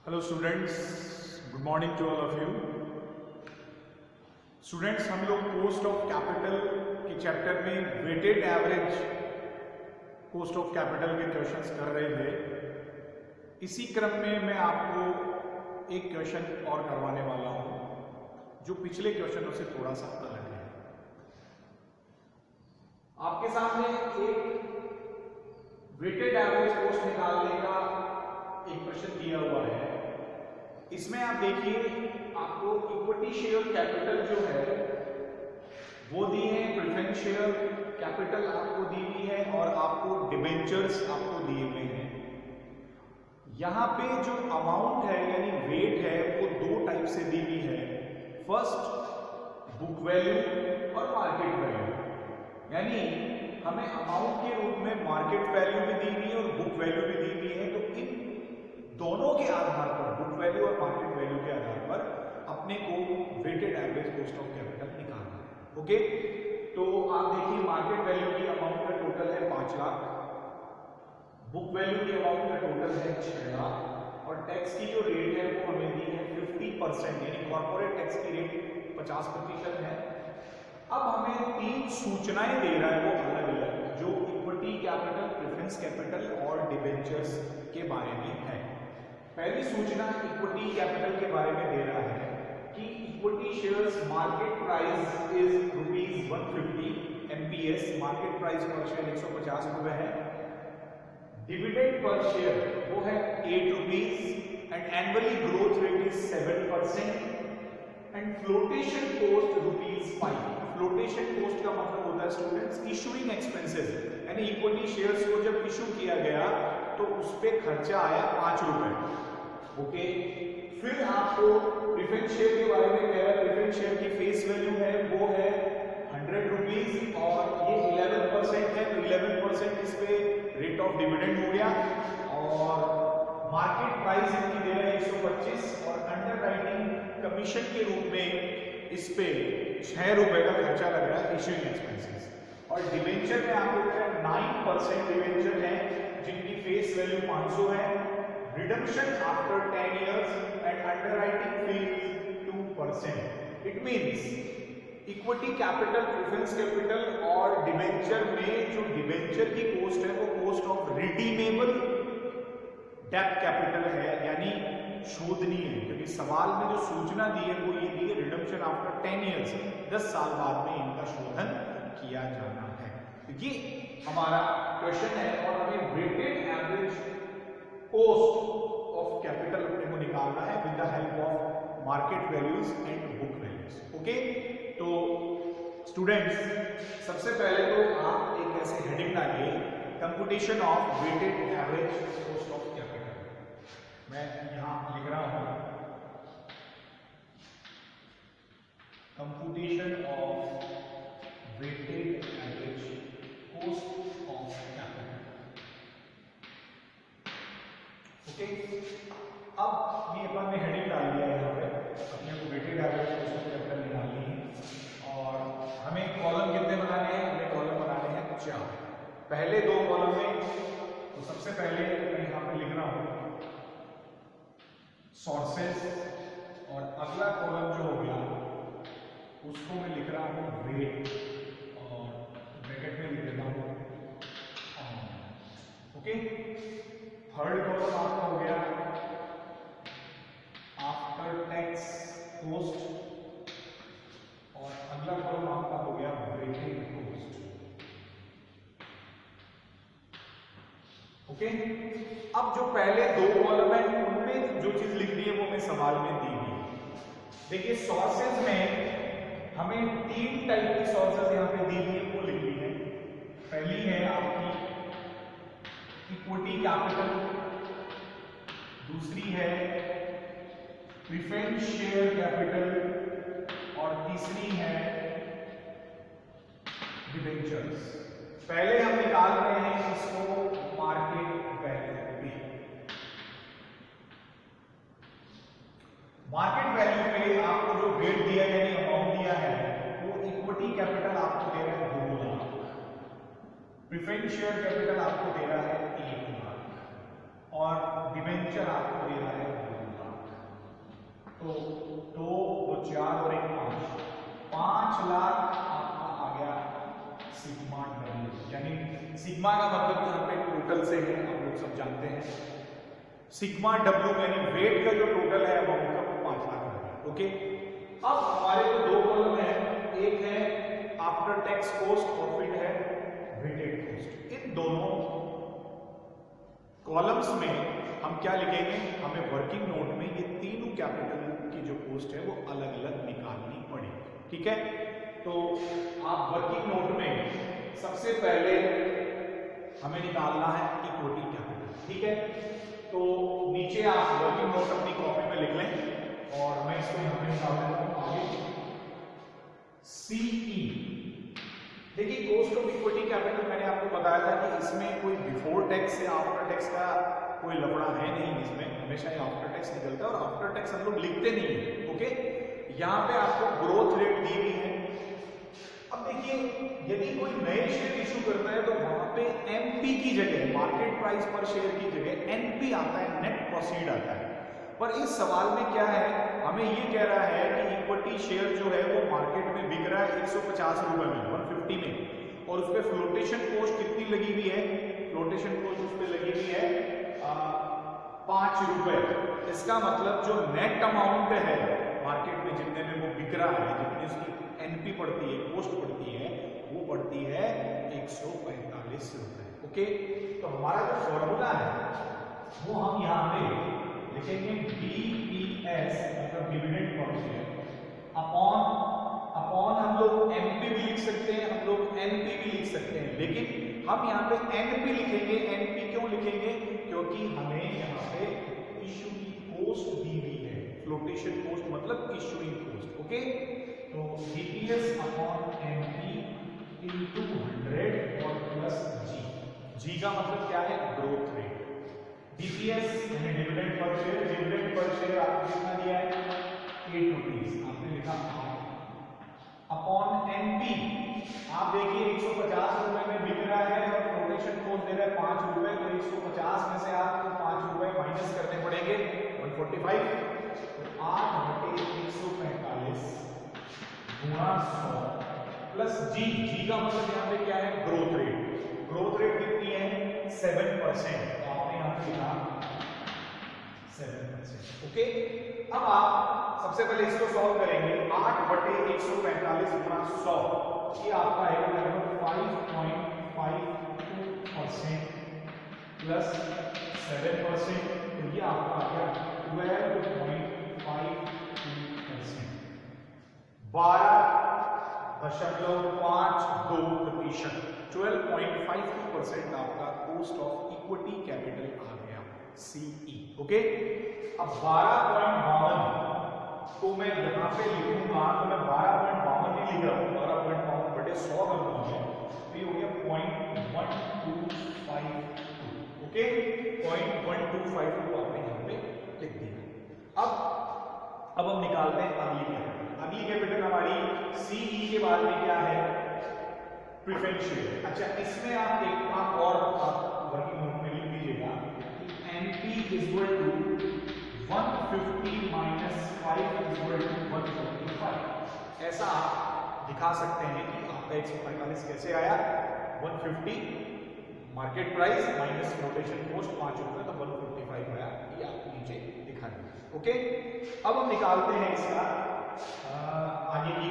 Hello students, good morning to all of you. Students, हम लोग cost of capital के chapter में weighted average cost of capital के questions कर रहे थे। इसी क्रम में मैं आपको एक क्वेश्चन और करवाने वाला हूं जो पिछले क्वेश्चनों से थोड़ा सा अलग है। आपके सामने एक वेटेड एवरेज कॉस्ट निकालने का एक प्रश्न दिया हुआ है। इसमें आप देखिए, आपको इक्विटी शेयर कैपिटल जो है वो दी है, प्रेफरेंस शेयर कैपिटल आपको दी हुई है और आपको डिबेंचर्स आपको दिए हुए हैं। यहां पे जो अमाउंट है यानी वेट है वो दो टाइप से दी हुई है। फर्स्ट बुक वैल्यू और मार्केट वैल्यू, यानी हमें अमाउंट के रूप में मार्केट वैल्यू भी दी हुई है और बुक वैल्यू भी दी हुई है। तो इन दोनों के आधार पर, बुक वैल्यू और मार्केट वैल्यू के आधार पर अपने को weighted average cost of capital निकालना है। ओके, तो आप देखिए, मार्केट वैल्यू की अमाउंट का टोटल है 5 लाख, बुक वैल्यू की अमाउंट का टोटल है 6 लाख और टैक्स की जो रेट है वो हमें दी है 50%, यानी कॉर्पोरेट टैक्स की रेट 50% है। अब हमें 3 सूचनाएं दे रहा है वो अलग अलग, जो इक्विटी कैपिटल, प्रेफरेंस कैपिटल और डिबेंचर्स के बारे में है। पहली सूचना इक्विटी कैपिटल के बारे में दे रहा है कि equity shares market price is ₹150 MPS, market price per share 150 रुपए है। डिविडेंड पर शेयर वो है 8 rupees and annually growth rate is 7% and flotation cost ₹5। Flotation cost का मतलब होता है स्टूडेंट्स इशूइंग एक्सपेंसेस, यानी इक्विटी शेयर्स को जब इशू किया गया तो उस पे खर्चा आया 5 रुपए। ओके, फिर आपको प्रेफरेंस शेयर के बारे में कह रहा है। प्रेफरेंस शेयर की फेस वैल्यू है वो है 100 रुपीज और ये 11% है, तो 11% इस पे रेट ऑफ डिविडेंड हो गया और मार्केट प्राइस इनकी दे रहे हैं 125 और अंडरराइटिंग कमीशन के रूप में इस पे 6 रुपए का खर्चा लग रहा है इशूइंग एक्सपेंसेस। और डिवेंचर में आपको कह रहा है 9% डिवेंचर है जिनकी फेस वैल्यू 500 है, redemption after 10 years and underwriting fee is 2%. It means equity capital, preference capital और डिबेंचर में जो डिबेंचर की कॉस्ट है वो कॉस्ट ऑफ रिडीमेबल डेब्ट कैपिटल है, यानी शोधनीय है। क्योंकि सवाल में जो सूचना दी है वो ये दी है रिडम्पशन आफ्टर 10 years, 10 साल बाद में इनका शोधन किया जाना है। तो ये हमारा क्वेश्चन है और हमें weighted average cost of capital अपने को निकालना है with the help of market values and book values. Okay, तो स्टूडेंट्स, सबसे पहले तो आप एक ऐसे हेडिंग डालिए, computation of weighted average cost of capital. मैं यहां लिख रहा हूं computation of weighted average cost of capital. Okay, अब ये अपन ने हेडिंग डाल दिया है, यहाँ पे अपने को weighted average cost of capital निकालनी है और हमें कॉलम कितने बनाने हैं? हमें कॉलम बनाने हैं 4। पहले 2 कॉलम में तो सबसे पहले मैं यहाँ पे लिख रहा हूँ सोर्सेस और अगला कॉलम जो हो गया उसको मैं लिख रहा हूँ वेट और ब्रैकेट में लिख देता हूँ। ओके, थर्ड कॉलम आपका हो गया आफ्टर टैक्स कॉस्ट और अगला कॉलम आपका हो गया वेटेड कॉस्ट। ओके, अब जो पहले 2 कॉलम है उनमें जो चीज लिखनी है वो मैं सवाल में दी हुई। देखिए, सोर्सेज में हमें 3 टाइप की सोर्सेज यहाँ पे दी हुई है वो लिखनी है। पहली है आपकी इक्विटी कैपिटल, दूसरी है प्रेफरेंस शेयर कैपिटल और तीसरी है डिबेंचर्स। पहले हम निकाल रहे हैं इसको मार्केट वैल्यू पे। मार्केट वैल्यू पे आपको जो वेट दिया है यानी अमाउंट दिया है वो इक्विटी कैपिटल आपको दे रहा है 2 लाख, प्रेफरेंस शेयर कैपिटल आपको दे रहा है 1 लाख और डिबेंचर आपको दे रहा है 2 लाख। तो 2 और 4 और 1 5 लाख आपका आ गया सिग्मा डब्ल्यू, यानी सिग्मा का मतलब यहाँ पे टोटल से है, आप लोग सब जानते हैं। सिग्मा डब्ल्यू यानी वेट का जो टोटल है अमाउंट का 5 लाख आ गया। ओके, अब हमारे को दो कॉलम है, एक है आफ्टर टैक्स कॉस्ट और फिर है वेटेड कॉस्ट। इन दोनों कॉलम्स में हम क्या लिखेंगे, हमें वर्किंग नोट में ये तीनों कैपिटल की जो कॉस्ट है वो अलग अलग निकालनी पड़ेगी। ठीक है, तो आप वर्किंग नोट में सबसे पहले हमें निकालना है इक्विटी कैपिटल। ठीक है, तो नीचे आप वर्किंग नोट अपनी कॉपी में लिख लें और मैं इसको यहां पे निकाल देता हूं आगे। सीई, देखिए कॉस्ट ऑफ इक्विटी कैपिटल मैंने आपको बताया था कि इसमें कोई बिफोर टैक्स या आफ्टर टैक्स का कोई लफड़ा है नहीं, इसमें हमेशा ही आफ्टर टैक्स निकलता है और आफ्टर टैक्स हम लोग लिखते नहीं है। ओके, यहाँ पे आपको ग्रोथ रेट दी हुई है। अब देखिए यदि कोई नए शेयर इशू करता है तो वहां पे एमपी की जगह, मार्केट प्राइस पर शेयर की जगह एनपी आता है, नेट प्रोसीड आता है। पर इस सवाल में क्या है, हमें ये कह रहा है कि इक्विटी शेयर जो है वो मार्केट में बिक रहा है 150 रुपए में, 150 में, और उस पर फ्लोटेशन कॉस्ट कितनी लगी हुई है, फ्लोटेशन कॉस्ट उस पर लगी हुई है 5 रुपए। इसका मतलब जो नेट अमाउंट है मार्केट में जितने में वो बिक रहा है, जितनी उसकी एनपी पड़ती है, कॉस्ट पड़ती है, वो पड़ती है 145 रुपए। ओके, तो हमारा जो फॉर्मूला है वो हम यहाँ पे लिखेंगे डीपीएस मतलब डिविडेंड पर शेयर अपॉन हम लोग एमपी भी लिख सकते हैं, हम लोग एनपी भी लिख सकते हैं, लेकिन हम यहाँ पे एनपी लिखेंगे। एनपी क्यों लिखेंगे, क्योंकि हमें यहाँ पे इशू की कॉस्ट दी हुई है, फ्लोटेशन कॉस्ट मतलब इशूइंग कॉस्ट। ओके, तो डीपीएस अपॉन एनपी इनटू 100 और प्लस जी। जी का मतलब क्या है, ग्रोथ रेट। डीपीएस यानी dividend per share, dividend per share आपको कितना दिया है 8 रुपीस, आपने लिखा अपॉन एनपी। आप देखिए 150 रुपए में बिक रहा है और फ्लोटेशन कॉस्ट दे रहा है 5 रुपए, तो 150 में से आपको 5 रुपए माइनस करने पड़ेंगे 145, तो 8/145 गुणा 100 प्लस जी। जी का मतलब यहाँ पे क्या है, ग्रोथ रेट। ग्रोथ रेट कितनी है 7%, तो आपने यहाँ पे लिखा 7%। ओके, अब आप सबसे पहले इसको सॉल्व करेंगे। 8/145 गुणा 100, ये आपका है लगभग 5.52% प्लस 7%, तो ये आपका आ गया 12.52%, 12.52%, 12.52% आपका कॉस्ट ऑफ इक्विटी कैपिटल आ गया सीई। ओके, अब 12.52 को मैं यहां पे लिखूंगा, तो मैं 12.52 नहीं लिख रहा हूं, 12.52/100 करूंगा, तो ये हो गया 0.1252। ओके, 0.1252 आपने यहां पे लिख दिया। अब हम निकालते हैं अगली कैपिटल। अगली कैपिटल हमारी सीई के बाद में क्या है, प्रेफरेंस शेयर। अच्छा, इसमें आप एक काम और आप वर्किंग नोट में लिख लीजिएगा, NP equal to 150 minus 5 equal to 145। ऐसा आप दिखा सकते हैं कि आपका 145 कैसे आया, 150 market price minus flotation cost 5 रुपए, तो 155 आया, ये आप नीचे दिखा देंगे। ओके, अब हम निकालते हैं इसका आगे की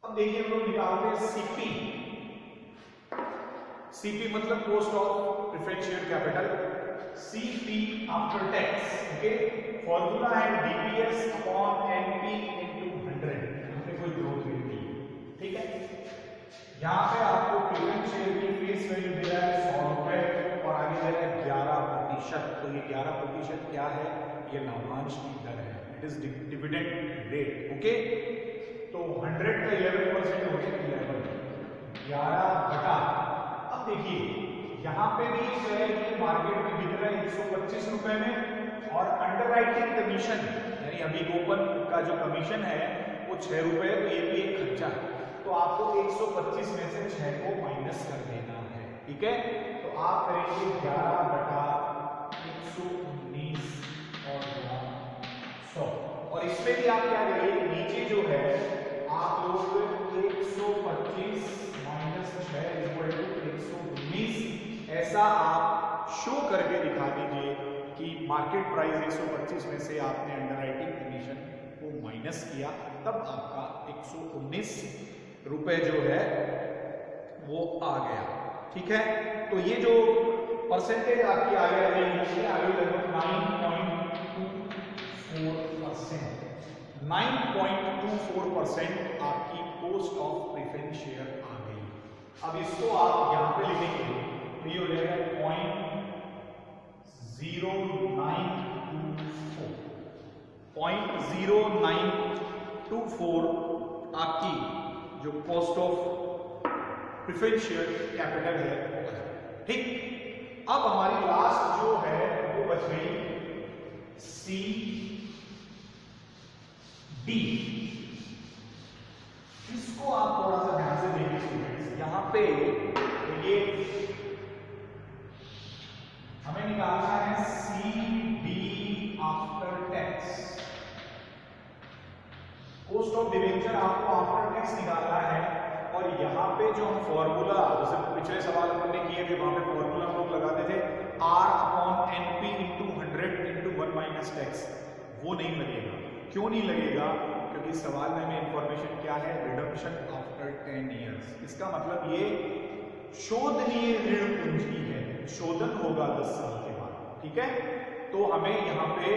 अब देखिए हम लोग निकालते हैं सीपी। सीपी मतलब cost of preference share capital, CP after tax. Okay, formula है डीपीएस अपॉन एनपी इनटू 100, हमने कोई ग्रोथ रेट दी, ठीक है। यहां पे आपको प्रेफरेंस शेयर की फेस वैल्यू दे रहा है 100 रुपए और आगे दे रहा है 11%, तो ये 11% क्या है, ये लाभांश की दर है, it is dividend rate. Okay, तो 100 का 11% हो गया 11 बटा। अब देखिए यहां पे भी जो है कि मार्केट में बिक रहा है 125 रुपए में, और अंडरराइटिंग कमीशन यानी अभी ओपन का जो कमीशन है वो 6 रुपए, तो ये भी एक खर्चा है। तो आपको 125 में से 6 को माइनस कर देना है। ठीक है, तो आप करेंगे 11/119 और 100, और इसमें भी आप क्या करिए, नीचे जो है आप लोग 125 माइनस 6 इक्वल टू 119 ऐसा आप शो करके दिखा दीजिए कि मार्केट प्राइस 125 में से आपने अंडरराइटिंग कमीशन को माइनस किया, तब आपका 119 रुपए जो है वो आ गया। ठीक है, तो ये जो परसेंटेज आपकी आ गया है ये आ गई लगभग 9.24%। 9.24% आपकी कॉस्ट ऑफ प्रेफरेंस शेयर आ गई। अब इसको आप यहां पे लिखेंगे तो ये हो जाएगा 0.0924 आपकी जो cost of preference share capital है। ठीक, अब हमारी लास्ट जो है वो बच गई सी डी। इसको आप थोड़ा सा ध्यान से देखिए स्टूडेंट्स, यहां पे ये हमें निकालना है C D after tax. Cost of debenture आपको आफ्टर टैक्स निकालना है, और यहां पे जो हम फॉर्मूला जैसे पिछले सवाल हमने किए थे वहां पे फॉर्मूला हम लोग लगाते थे R/NP × 100 × 1 माइनस टैक्स, वो नहीं लगेगा। क्यों नहीं लगेगा? क्योंकि सवाल में हमें इंफॉर्मेशन क्या है, रिडम्पशन आफ्टर 10 इयर्स। इसका मतलब ये शोधनीय ऋण पूंजी है, शोधन होगा 10 साल के बाद। ठीक है, तो हमें यहाँ पे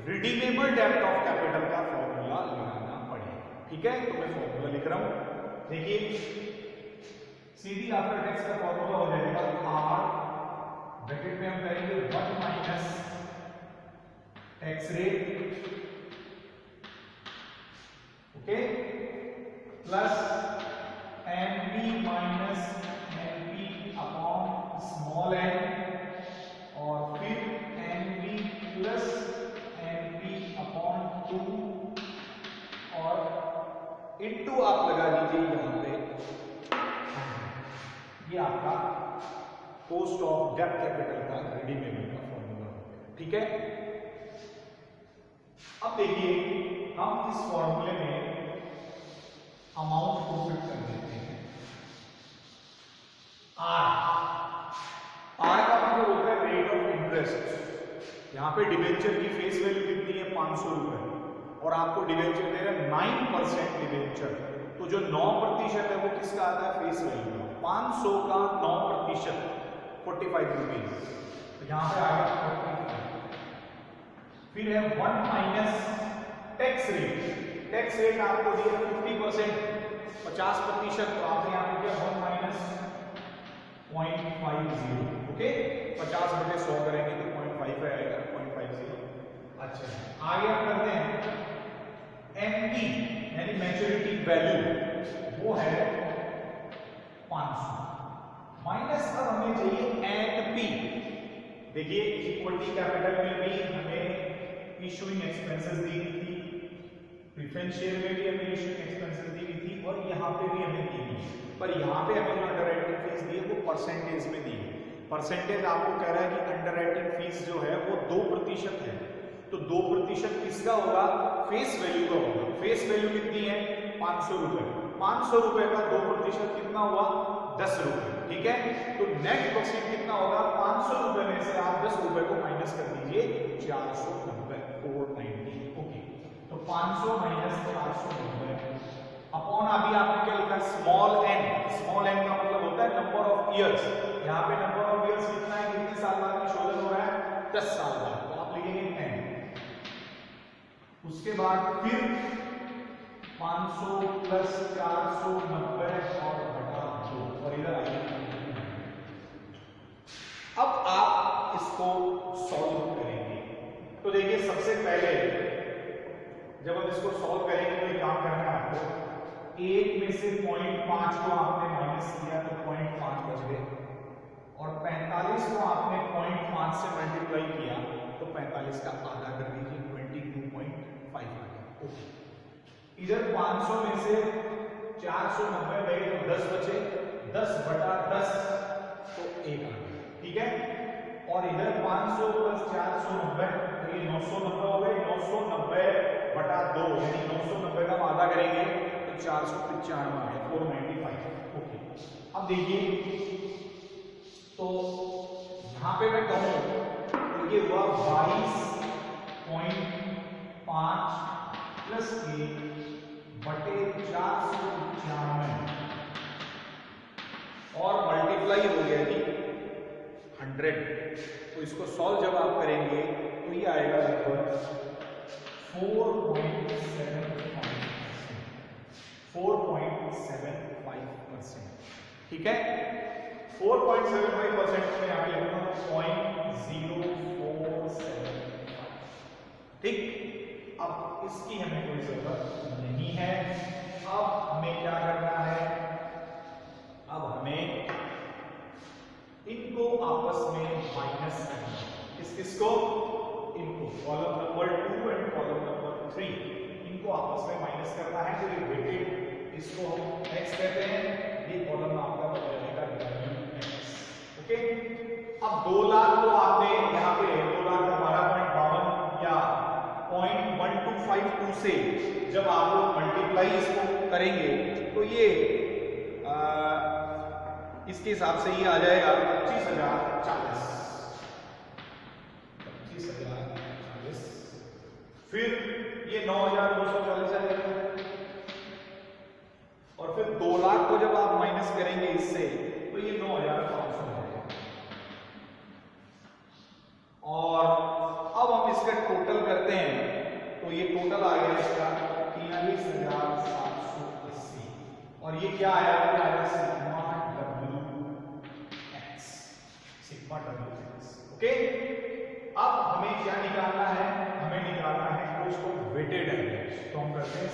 रिडीमेबल डेब्ट ऑफ कैपिटल का फॉर्मूला लगाना पड़ेगा। ठीक है, तो मैं फॉर्मूला लिख रहा हूं, देखिए सीधी आफ्टर टैक्स का फॉर्मूला हो जाएगा R ब्रैकेट में हम करेंगे 1 minus tax rate, okay, plus NP minus NP upon small n, और फिर NP प्लस NP अपॉन 2, और इनटू आप लगा दीजिए यहां पे, ये आपका कॉस्ट ऑफ डेब्ट कैपिटल का रिडीमेबल का फॉर्मूला हो गया। ठीक है, अब देखिए हम इस फॉर्मूले में अमाउंट को फिट कर देते हैं। R का मतलब होता है रेट ऑफ इंटरेस्ट। यहां पे डिवेंचर की फेस वैल्यू कितनी है, 500 रुपए, और आपको डिवेंचर दे रहा है 9% डिवेंचर, तो जो 9% है वो किसका आता है, फेस वैल्यू। 500 का 9% 45 रुपीज, तो यहां पे आ गया 45। फिर है 1 minus tax rate. Tax rate आपको दिया 50%, 50%, तो आपने यहां पे दिया 1 माइनस 0.50, ओके, 50/100 करेंगे तो 0.5 आएगा, 0.50। अच्छा, आगे हम करते हैं NP यानी मैच्योरिटी वैल्यू, वो है 500 माइनस, अब हमें चाहिए NP। देखिए इक्विटी कैपिटल में भी हमें इशूइंग एक्सपेंसेस दी गई थी, प्रेफरेंस शेयर में भी हमें इशूइंग एक्सपेंसेस दी गई थी, और यहाँ पे भी हमें दी गई, पर यहाँ पे हमें जो अंडरराइटिंग फीस दी है वो परसेंटेज में दी है। परसेंटेज आपको कह रहा है कि अंडरराइटिंग फीस जो है वो 2% है, तो 2% किसका होगा, फेस वैल्यू का होगा। फेस वैल्यू कितनी है, 500 रुपए। 500 रुपए का 2% कितना हुआ, 10 रुपए। ठीक है, तो नेट प्रॉफिट कितना होगा, 500 रुपए में से आप 10 रुपए को माइनस कर दीजिए, 490, 490, ओके, तो 500 माइनस 490 अपॉन, अभी आपने क्या लिखा, स्मॉल n। स्मॉल n का मतलब होता है नंबर ऑफ इयर्स। यहाँ पे नंबर ऑफ इयर्स कितना है, कितने साल बाद में शोधन हो रहा है, 10 साल बाद, तो आप लिखेंगे 10। उसके बाद फिर 500 प्लस 490 और बटा 2, और इधर आइए। अब आप इसको सॉल्व करेंगे, तो देखिए सबसे पहले जब हम इसको सॉल्व करेंगे तो एक काम करना है आपको, 1 में से 0.5 को आपने माइनस किया तो 0.5 बच गए, और 45 को आपने 0.5 से मल्टीप्लाई किया तो 45 का आधा कर दीजिए, 22.5 आ गया। ओके, इधर 500 में से 490 गए तो 10 बचे, 10 बटा 10 तो 1 आ गया, ठीक है। और इधर 500 प्लस 490 तो ये 990 हो गए, 990 बटा 2 यानी 990 का आधा करेंगे तो 495 आ गया, 495। ओके, अब देखिए तो यहां पे मैं कहूं तो ये हुआ 22.5 प्लस के बटे 495 और मल्टीप्लाई हो गया जी 100। तो इसको सॉल्व जब आप करेंगे तो ये आएगा लगभग 4.75%, ठीक है। 4.75% में यहाँ पे लिखूंगा 0.0475, ठीक। अब इसकी हमें कोई जरूरत नहीं है। अब हमें क्या करना है, अब हमें इनको आपस में माइनस करना है। किसको? इनको, column number 2 and column number 3 इनको आपस में माइनस करना है। तो ये वेटेड, इसको हम x कहते हैं, ये कॉलम आपका बन जाएगा x। ओके, अब 2 लाख तो आपने यहाँ पे 2,12,52 या 0.1252 से जब आप लोग मल्टीप्लाई इसको करेंगे तो ये इसके हिसाब से ये आ जाएगा 25,040, 25,040। फिर ये 9,240 आ जाएगा और फिर 2 लाख को जब आप माइनस करेंगे इससे तो ये 9,500 आ जाएगा। और अब हम इसका टोटल करते हैं तो ये टोटल आ गया इसका 43,780 और ये क्या आया, सिग्मा WX। ओके, अब हमें क्या निकालना है, हमें निकालना है उसको वेटेड एवरेज। तो हम करते हैं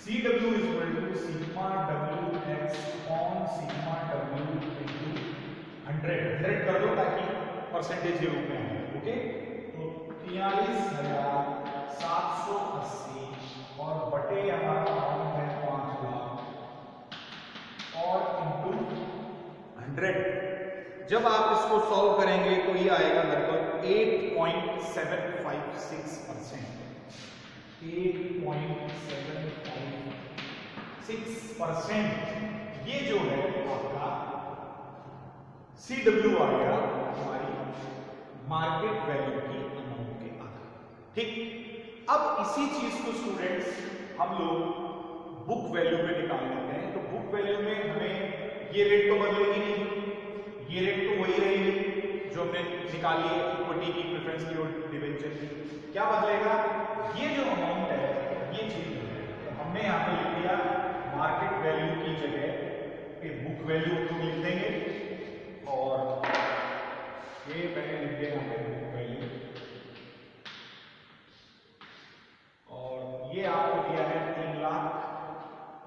CW is equal to sigma WX upon sigma W into 100 कर दो ताकि परसेंटेज के रूप में आए। ओके, तो 43,780 और बटे हमारा अमाउंट है 5 लाख और इनटू 100। जब आप इसको सॉल्व करेंगे तो ये आएगा लगभग 8.756%। 8.756% ये जो है आपका CW आ गया हमारी मार्केट वैल्यू की अमाउंट के आधार। ठीक, अब इसी चीज को स्टूडेंट्स हम लोग बुक वैल्यू में निकाल लेते हैं। तो बुक वैल्यू में हमें ये रेट तो बदलेगी नहीं, ये रेट तो वही रहेगी जो हमने निकाली है इक्विटी की, प्रेफरेंस की और डिबेंचर की। क्या बदलेगा, ये जो अमाउंट है ये चेंज हो जाएगा। तो हमने यहाँ पे लिख दिया मार्केट वैल्यू की जगह पे बुक वैल्यू हम लोग लिख देंगे और ये मैंने लिख दिया यहाँ पे बुक वैल्यू और ये आपको दिया है 3 लाख,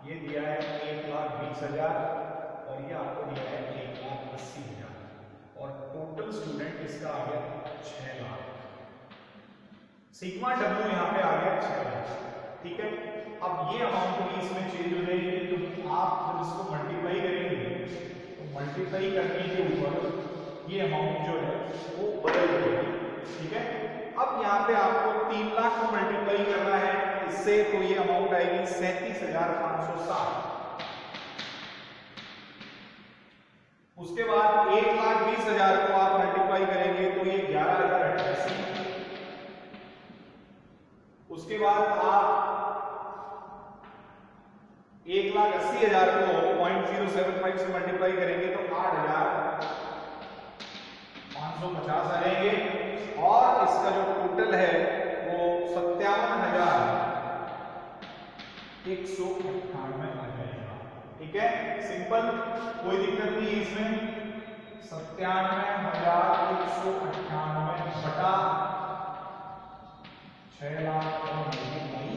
ये दिया है 1,20,000 और ये आपको दिया है 1,80,000 और टोटल स्टूडेंट इसका आ गया 6 लाख। सिग्मा डब्ल्यू यहाँ पे आ गया 6 लाख। ठीक है, अब ये अमाउंट भी इसमें चेंज हो जाएगी क्योंकि आप जब इसको मल्टीप्लाई करेंगे तो मल्टीप्लाई करने के ऊपर ये अमाउंट जो है वो बदल जाएगी। ठीक है, अब यहाँ पे आपको 3 लाख को मल्टीप्लाई करना है इससे, तो ये अमाउंट आएगी 37,560। उसके बाद 1,20,000 को आप मल्टीप्लाई करेंगे तो ये 11,088। उसके बाद आप 1,80,000 को 0.075 से मल्टीप्लाई करेंगे तो 8,550 आ जाएंगे और इसका जो टोटल है वो 57,198 आ जाएगा। ठीक है, सिंपल, कोई दिक्कत नहीं है इसमें। 97,198 बटा 6 लाख और 100।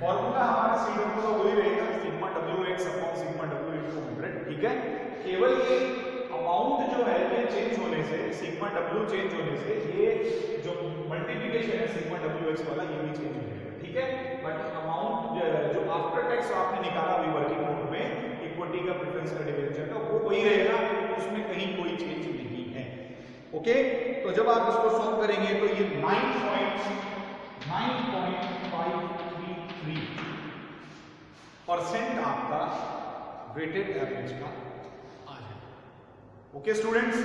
फॉर्मूला हमारा CW का वही रहेगा, sigma WX upon sigma W into 100। ठीक है, केवल ये अमाउंट जो है ये चेंज होने से, सिग्मा W चेंज होने से ये जो मल्टीप्लिकेशन है सिग्मा WX वाला ये भी चेंज हो जाएगा। ठीक है, बट अमाउंट जो आफ्टर टैक्स हमने निकाला अभी वर्किंग नोट में इक्विटी का, प्रेफरेंस का, डिबेंचर का, वो वही रहेगा, उसमें कहीं कोई चेंज नहीं है। ओके, तो जब आप इसको सॉल्व करेंगे तो ये 9.533% आपका वेटेड एवरेज का आ जाएगा। ओके स्टूडेंट्स,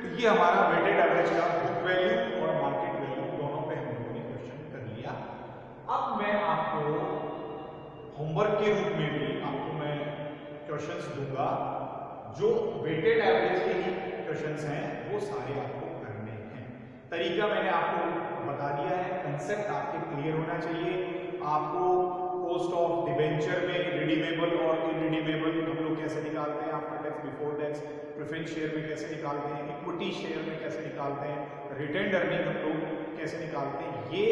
तो ये हमारा वेटेड एवरेज का बुक वैल्यू और मार्केट वैल्यू दोनों पे हम लोगों ने क्वेश्चन कर लिया। अब मैं आपको होमवर्क के रूप में भी आपको मैं क्वेश्चंस दूंगा, जो वेटेड एवरेज के ही क्वेश्चंस हैं वो सारे आपको करने हैं। तरीका मैंने आपको बता दिया है, कंसेप्ट आपके क्लियर होना चाहिए। आपको कॉस्ट ऑफ डिबेंचर में रिडीमेबल और इनरिडीमेबल हम लोग कैसे निकालते हैं, after tax, before tax, preference share में कैसे निकालते हैं, इक्विटी शेयर में कैसे निकालते हैं, रिटेन्ड अर्निंग हम लोग कैसे निकालते हैं, ये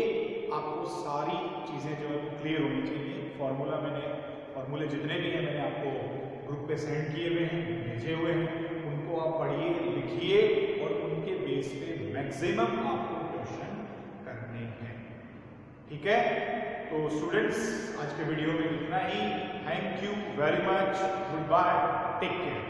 आपको सारी चीजें जो क्लियर होनी चाहिए। फॉर्मूले जितने भी हैं मैंने आपको ग्रुप पे सेंड किए हुए हैं, भेजे हुए हैं, उनको आप पढ़िए, लिखिए और उनके बेस पे मैक्सिमम आपको क्वेश्चन करने हैं। ठीक है, तो स्टूडेंट्स आज के वीडियो में इतना ही। Thank you very much, good bye, take care.